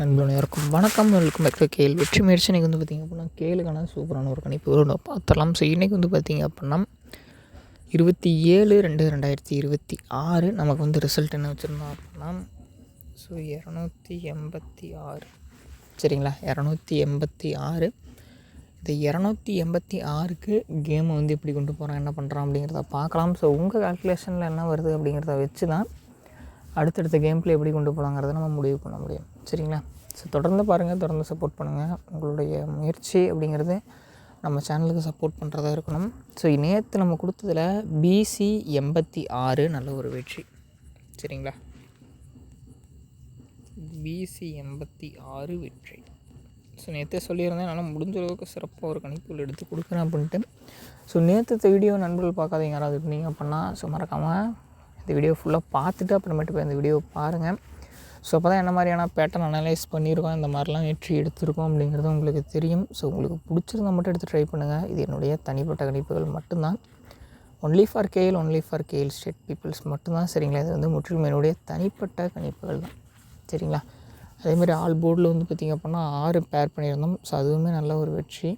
நண்பர்களுக்கும் வணக்கம். இருக்கும் இருக்கிற கேள்வி வெற்றி முயற்சி இன்றைக்கி வந்து பார்த்திங்க அப்படின்னா கேளுக்கான சூப்பரான ஒரு கணிப்பு பார்த்துடலாம். ஸோ இன்றைக்கி வந்து பார்த்திங்க அப்படின்னா 27/2/2026 நமக்கு வந்து ரிசல்ட் என்ன வச்சுருந்தோம் அப்படின்னா ஸோ 286 சரிங்களா. 286 இந்த 286க்கு கேமை வந்து எப்படி கொண்டு போகிறான், என்ன பண்ணுறான் அப்படிங்கிறத பார்க்கலாம். ஸோ உங்கள் கால்குலேஷனில் என்ன வருது அப்படிங்கிறத வச்சு தான் அடுத்தடுத்த கேம் பிளே எப்படி கொண்டு போகலாங்கிறத நம்ம முடிவு பண்ண முடியும். சரிங்களா. ஸோ தொடர்ந்து பாருங்கள், தொடர்ந்து சப்போர்ட் பண்ணுங்கள். உங்களுடைய முயற்சி அப்படிங்கிறது நம்ம சேனலுக்கு சப்போர்ட் பண்ணுறதா இருக்கணும். ஸோ நேற்று நம்ம கொடுத்ததில் BC 86 நல்ல ஒரு வெற்றி. சரிங்களா. BC 86 வெற்றி. ஸோ நேற்றே சொல்லியிருந்தேன், என்னால் முடிஞ்ச அளவுக்கு சிறப்பாக ஒரு கணிப்புகள் எடுத்து கொடுக்குறேன் அப்படின்ட்டு. ஸோ நேற்று வீடியோ நண்பர்கள் பார்க்காதீங்க யாராவது இருந்தீங்க அப்படின்னா ஸோ மறக்காமல் இந்த வீடியோ ஃபுல்லாக பார்த்துட்டு அப்புறமேட்டு போய் இந்த வீடியோவை பாருங்கள். ஸோ அப்போ தான் என்ன மாதிரியான பேட்டர்ன் அனலைஸ் பண்ணியிருக்கோம், இந்த மாதிரிலாம் வெற்றி எடுத்திருக்கோம் அப்படிங்கிறது உங்களுக்கு தெரியும். ஸோ உங்களுக்கு பிடிச்சிருந்தால் மட்டும் எடுத்து ட்ரை பண்ணுங்கள். இது என்னுடைய தனிப்பட்ட கணிப்புகள் மட்டும்தான். Only for KL state peoples மட்டும்தான். சரிங்களா. இது வந்து முற்றிலும் என்னுடைய தனிப்பட்ட கணிப்புகள் தான். சரிங்களா. அதேமாதிரி ஆல் போர்டில் வந்து பார்த்திங்க அப்படின்னா 6 பேர் பண்ணியிருந்தோம். ஸோ அதுவுமே நல்ல ஒரு வெற்றி.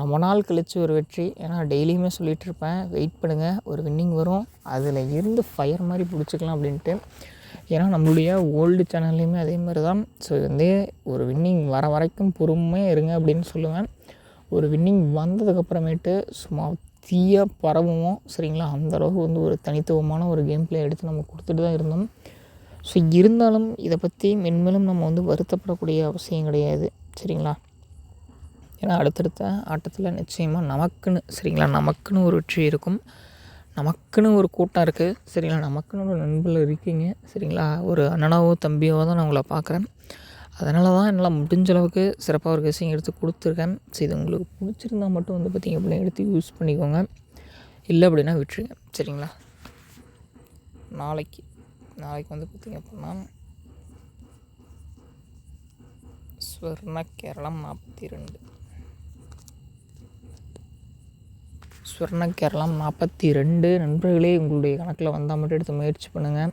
ரொம்ப நாள் கழித்து ஒரு வெற்றி. ஏன்னா டெய்லியுமே சொல்லிகிட்ருப்பேன், வெயிட் பண்ணுங்கள், ஒரு வின்னிங் வரும், அதில் இருந்து ஃபயர் மாதிரி பிடிச்சிக்கலாம் அப்படின்ட்டு. ஏன்னா நம்மளுடைய ஓல்டு சேனல்லையுமே அதே மாதிரி தான். ஸோ வந்து ஒரு வின்னிங் வர வரைக்கும் பொறுமையாக இருங்க அப்படின்னு சொல்லுவேன். ஒரு வின்னிங் வந்ததுக்கப்புறமேட்டு சும்மா தீயாக பரவுவோம். சரிங்களா. அந்தளவுக்கு வந்து ஒரு தனித்துவமான ஒரு கேம் பிளே எடுத்து நம்ம கொடுத்துட்டு தான் இருந்தோம். ஸோ இருந்தாலும் இதை பற்றி மென்மேலும் நம்ம வந்து வருத்தப்படக்கூடிய அவசியம் கிடையாது. சரிங்களா. ஏன்னா அடுத்தடுத்த ஆட்டத்தில் நிச்சயமாக நமக்குன்னு ஒரு வெற்றி இருக்கும். நமக்குன்னு ஒரு கூட்டம் இருக்குது. சரிங்களா. நமக்குன்னு ஒரு நண்பர்கள் இருக்கீங்க. சரிங்களா. ஒரு அண்ணனாவோ தம்பியோ தான் நான் உங்களை பார்க்குறேன். அதனால தான் என்னால் முடிஞ்ச அளவுக்கு சிறப்பாக ஒரு விஷயம் எடுத்து கொடுத்துருக்கேன். ஸோ இது உங்களுக்கு பிடிச்சிருந்தால் மட்டும் வந்து பார்த்திங்க அப்படின்னா எடுத்து யூஸ் பண்ணிக்கோங்க, இல்லை அப்படின்னா விட்டுருங்க. சரிங்களா. நாளைக்கு வந்து பார்த்திங்க அப்படின்னா ஸ்வர்ண கேரளம் 42 நண்பர்களே உங்களுடைய கணக்கில் வந்தால் மட்டும் எடுத்து முயற்சி பண்ணுங்கள்.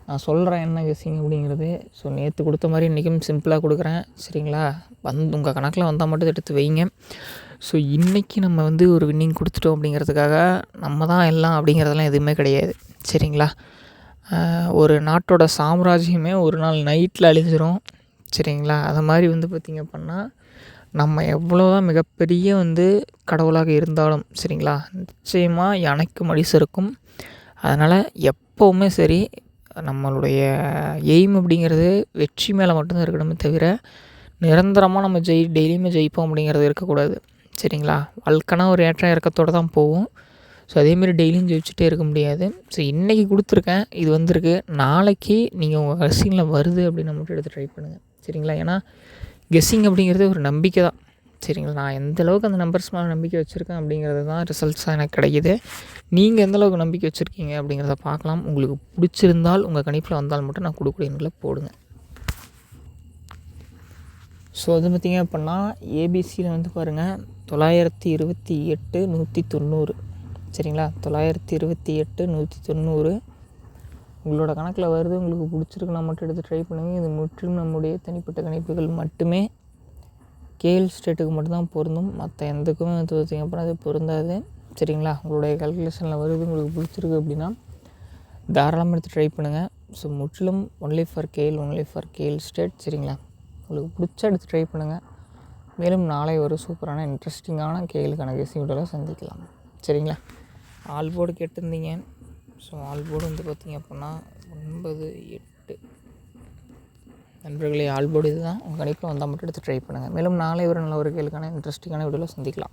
நான் சொல்கிறேன் என்ன கெஸ்ஸிங் அப்படிங்கிறது. ஸோ நேற்று கொடுத்த மாதிரி இன்றைக்கும் சிம்பிளாக கொடுக்குறேன். சரிங்களா. உங்கள் கணக்கில் வந்தால் மட்டும் எடுத்து வைங்க. ஸோ இன்றைக்கி நம்ம வந்து ஒரு வின்னிங் கொடுத்துட்டோம் அப்படிங்கிறதுக்காக நம்ம தான் எல்லாம் அப்படிங்கிறதெல்லாம் எதுவுமே கிடையாது. சரிங்களா. ஒரு நாட்டோட சாம்ராஜ்யமே ஒரு நாள் நைட்டில் அழிஞ்சிரும். சரிங்களா. அது மாதிரி வந்து பார்த்திங்க அப்படின்னா நம்ம எவ்வளோதான் மிகப்பெரிய வந்து கடவுளாக இருந்தாலும் சரிங்களா, நிச்சயமாக யானைக்கும் அடி சறுக்கும். அதனால் எப்போவுமே சரி நம்மளுடைய எய்ம் அப்படிங்கிறது வெற்றி மேலே மட்டும்தான் இருக்கணுமே தவிர நிரந்தரமாக நம்ம டெய்லியுமே ஜெயிப்போம் அப்படிங்கிறது இருக்கக்கூடாது. சரிங்களா. வாழ்க்கைனா ஒரு ஏற்ற இறக்கத்தோடு தான் போகும். ஸோ அதேமாரி டெய்லியும் ஜெயிச்சுட்டே இருக்க முடியாது. ஸோ இன்றைக்கி கொடுத்துருக்கேன், இது வந்திருக்கு. நாளைக்கு நீங்கள் உங்கள் கெஸ்ஸிங்கில் வருது அப்படின்னு மட்டும் எடுத்து ட்ரை பண்ணுங்கள். சரிங்களா. ஏன்னா கெஸ்ஸிங் அப்படிங்கிறது ஒரு நம்பிக்கை தான். சரிங்களா. நான் எந்த அளவுக்கு அந்த நம்பர்ஸ் மேலே நம்பிக்கை வச்சுருக்கேன் அப்படிங்கிறது தான் ரிசல்ட்ஸாக எனக்கு கிடைக்கிது. நீங்கள் எந்த அளவுக்கு நம்பிக்கை வச்சுருக்கீங்க அப்படிங்கிறத பார்க்கலாம். உங்களுக்கு பிடிச்சிருந்தால் உங்கள் கணிப்பில் வந்தால் மட்டும் நான் கொடுக்கக்கூடிய எண்களை போடுங்க. ஸோ அது பார்த்திங்க அப்படின்னா ஏபிசியில் வந்து பாருங்கள் 928 190. சரிங்களா. 928 190 உங்களோட கணக்கில் வருது. உங்களுக்கு பிடிச்சிருக்குன்னா மட்டும் எடுத்து ட்ரை பண்ணுங்கள். இது முற்றிலும் நம்முடைய தனிப்பட்ட கணிப்புகள் மட்டுமே. கேஎல் ஸ்டேட்டுக்கு மட்டும்தான் பொருந்தும், மற்ற எந்தக்குமே வந்து பார்த்திங்க அப்படின்னா அது பொருந்தாது. சரிங்களா. உங்களுடைய கால்குலேஷனில் வருது, உங்களுக்கு பிடிச்சிருக்கு அப்படின்னா தாராளமாக எடுத்து ட்ரை பண்ணுங்கள். ஸோ முற்றிலும் ஒன்லி ஃபார் கேஎல் ஸ்டேட். சரிங்களா. உங்களுக்கு பிடிச்சா எடுத்து ட்ரை பண்ணுங்கள். மேலும் நாளை ஒரு சூப்பரான இன்ட்ரெஸ்டிங்கான கேஎலுக்கான கெஸ்ஸிங் வீடியோவில் சந்திக்கலாம். சரிங்களா. ஆல் போர்டு கேட்டிருந்தீங்க. ஸோ ஆல் போர்டு வந்து பார்த்திங்க அப்படின்னா 9 8 நண்பர்களே, ஆல் போர்டு இது தான். உங்கள் கணிப்பில் வந்தால் மட்டும் எடுத்து ட்ரை பண்ணுங்கள். மேலும் நாளை ஒரு நல்ல ஒரு கேளுக்கான இன்ட்ரெஸ்டிங்கான வீடியோவில் சந்திக்கலாம்.